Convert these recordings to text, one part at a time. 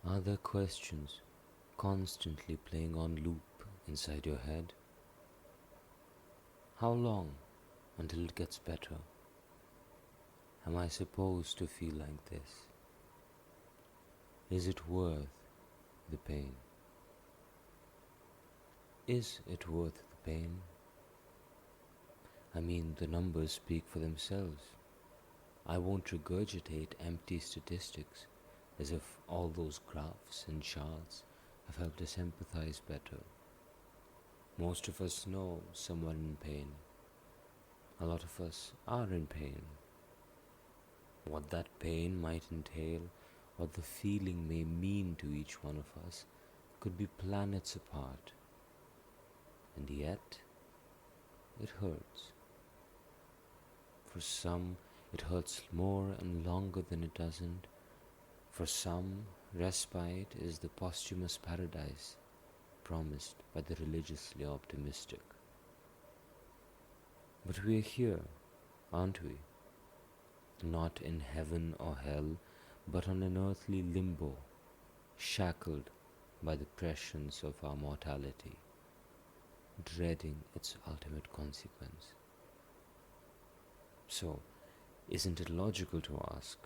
Are there questions constantly playing on loop inside your head? How long until it gets better? Am I supposed to feel like this? Is it worth the pain? Is it worth the pain? I mean, the numbers speak for themselves. I won't regurgitate empty statistics as if all those graphs and charts have helped us empathize better. Most of us know someone in pain. A lot of us are in pain. What that pain might entail, what the feeling may mean to each one of us, could be planets apart. And yet, it hurts. For some, it hurts more and longer than it doesn't. For some, respite is the posthumous paradise promised by the religiously optimistic. But we're here, aren't we? Not in heaven or hell, but on an earthly limbo, shackled by the prescience of our mortality, dreading its ultimate consequence. So, isn't it logical to ask,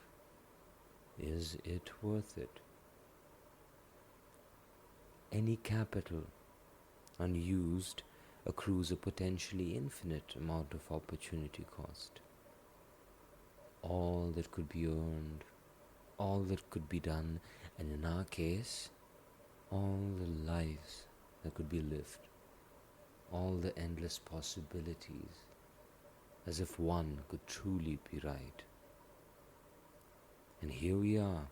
is it worth it? Any capital unused accrues a potentially infinite amount of opportunity cost. All that could be earned, all that could be done, and in our case, all the lives that could be lived, all the endless possibilities, as if one could truly be right. And here we are,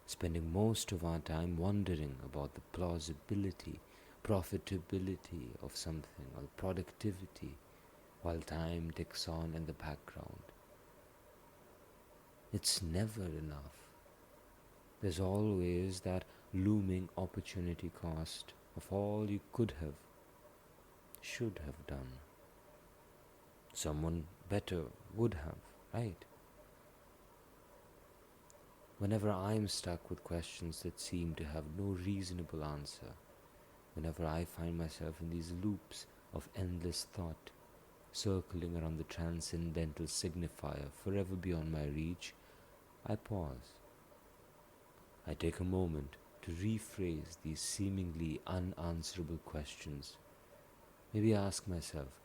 spending most of our time wondering about the plausibility, profitability of something, or the productivity, while time ticks on in the background. It's never enough. There's always that looming opportunity cost of all you could have, should have done. Someone better would have, right? Whenever I'm stuck with questions that seem to have no reasonable answer, whenever I find myself in these loops of endless thought, circling around the transcendental signifier forever beyond my reach, I pause. I take a moment to rephrase these seemingly unanswerable questions. Maybe ask myself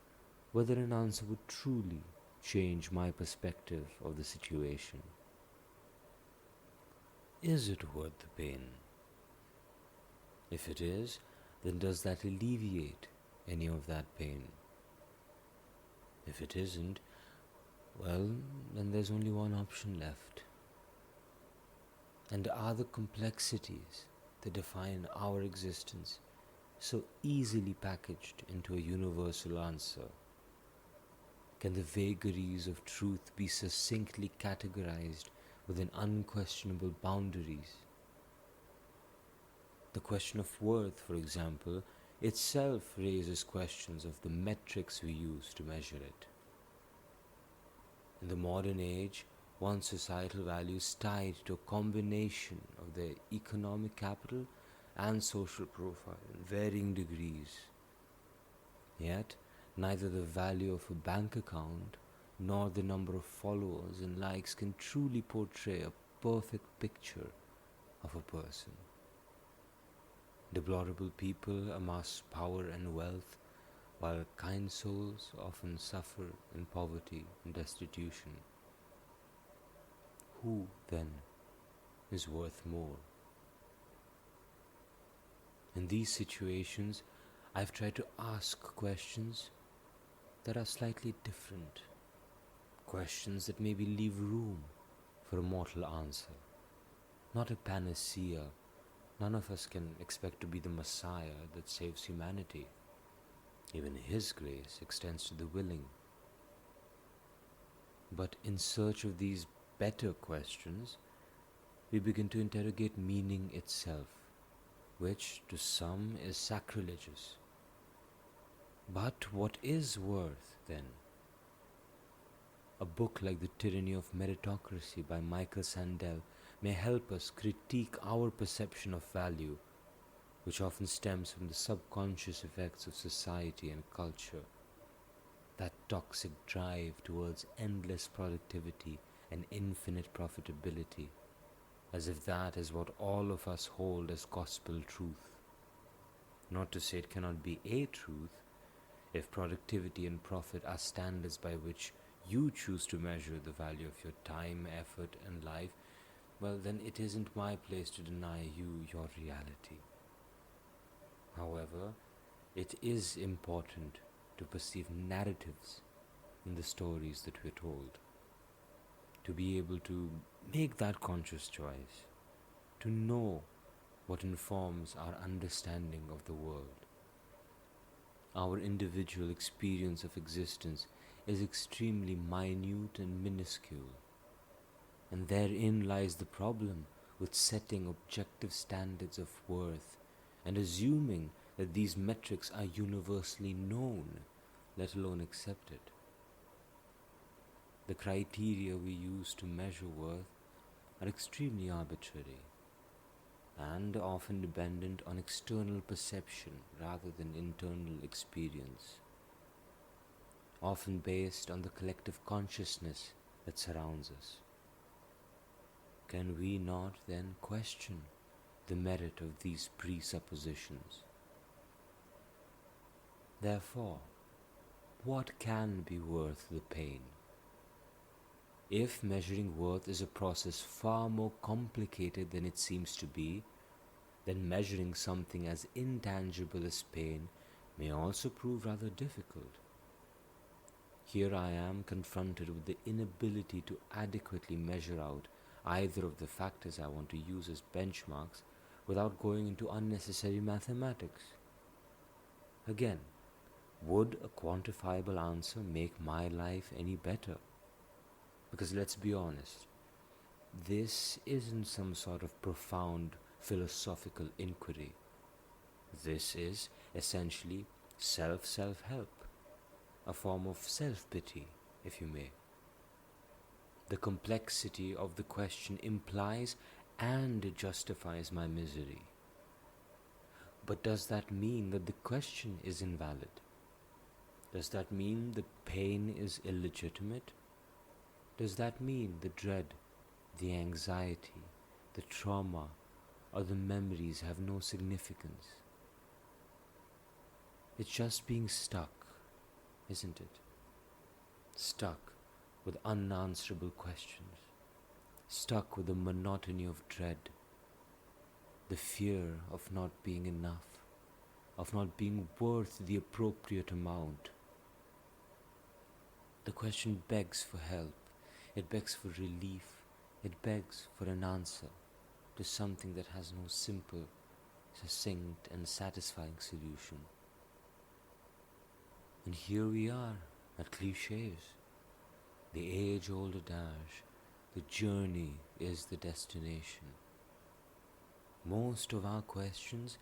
whether an answer would truly change my perspective of the situation. Is it worth the pain? If it is, then does that alleviate any of that pain? If it isn't, well, then there's only one option left. And are the complexities that define our existence so easily packaged into a universal answer? Can the vagaries of truth be succinctly categorized within unquestionable boundaries? The question of worth, for example, itself raises questions of the metrics we use to measure it. In the modern age, one's societal value is tied to a combination of their economic capital and social profile in varying degrees. Yet, neither the value of a bank account nor the number of followers and likes can truly portray a perfect picture of a person. Deplorable people amass power and wealth, while kind souls often suffer in poverty and destitution. Who, then, is worth more? In these situations, I've tried to ask questions that are slightly different. Questions that maybe leave room for a mortal answer. Not a panacea. None of us can expect to be the Messiah that saves humanity. Even His grace extends to the willing. But in search of these better questions, we begin to interrogate meaning itself, which to some is sacrilegious. But what is worth, then? A book like The Tyranny of Meritocracy by Michael Sandel may help us critique our perception of value, which often stems from the subconscious effects of society and culture. That toxic drive towards endless productivity and infinite profitability, as if that is what all of us hold as gospel truth. Not to say it cannot be a truth, if productivity and profit are standards by which you choose to measure the value of your time, effort, and life, well, then it isn't my place to deny you your reality. However, it is important to perceive narratives in the stories that we're told, to be able to make that conscious choice, to know what informs our understanding of the world. Our individual experience of existence is extremely minute and minuscule, and therein lies the problem with setting objective standards of worth and assuming that these metrics are universally known, let alone accepted. The criteria we use to measure worth are extremely arbitrary and often dependent on external perception rather than internal experience, often based on the collective consciousness that surrounds us. Can we not then question the merit of these presuppositions? Therefore, what can be worth the pain? If measuring worth is a process far more complicated than it seems to be, then measuring something as intangible as pain may also prove rather difficult. Here I am confronted with the inability to adequately measure out either of the factors I want to use as benchmarks without going into unnecessary mathematics. Again, would a quantifiable answer make my life any better? Because let's be honest, this isn't some sort of profound philosophical inquiry. This is essentially self-help, a form of self-pity, if you may. The complexity of the question implies and justifies my misery. But does that mean that the question is invalid? Does that mean the pain is illegitimate? Does that mean the dread, the anxiety, the trauma, or the memories have no significance? It's just being stuck, isn't it? Stuck with unanswerable questions, stuck with the monotony of dread, the fear of not being enough, of not being worth the appropriate amount. The question begs for help, it begs for relief, it begs for an answer to something that has no simple, succinct and satisfying solution. And here we are at clichés. The age-old adage, the journey is the destination. Most of our questions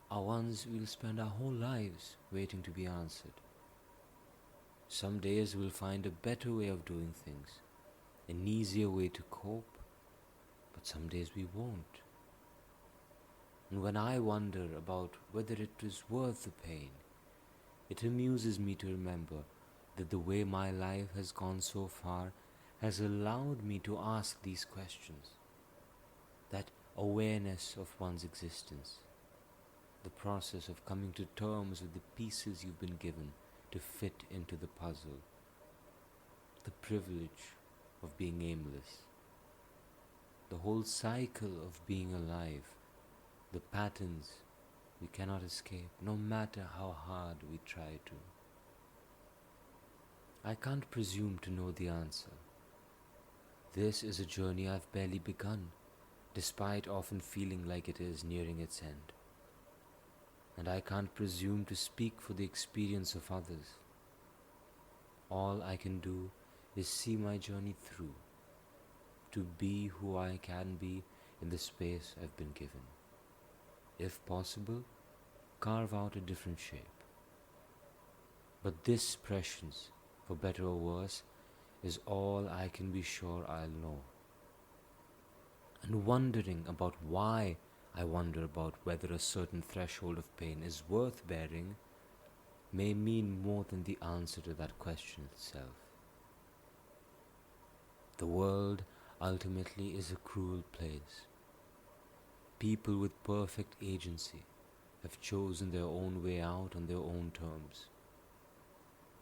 are ones we'll spend our whole lives waiting to be answered. Some days we'll find a better way of doing things, an easier way to cope, but some days we won't. And when I wonder about whether it was worth the pain, it amuses me to remember that the way my life has gone so far has allowed me to ask these questions. That awareness of one's existence, the process of coming to terms with the pieces you've been given to fit into the puzzle, the privilege of being aimless, the whole cycle of being alive, the patterns we cannot escape, no matter how hard we try to. I can't presume to know the answer. This is a journey I've barely begun, despite often feeling like it is nearing its end. And I can't presume to speak for the experience of others. All I can do is see my journey through, to be who I can be in the space I've been given. If possible, carve out a different shape. But this prescience, for better or worse, is all I can be sure I'll know. And wondering about why I wonder about whether a certain threshold of pain is worth bearing may mean more than the answer to that question itself. The world ultimately is a cruel place. People with perfect agency have chosen their own way out on their own terms.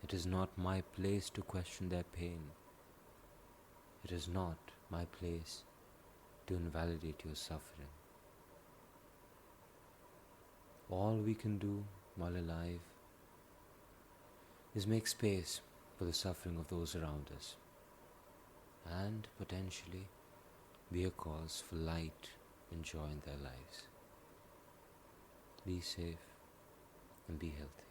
It is not my place to question their pain. It is not my place to invalidate your suffering. All we can do while alive is make space for the suffering of those around us and potentially be a cause for light and joy in their lives. Be safe and be healthy.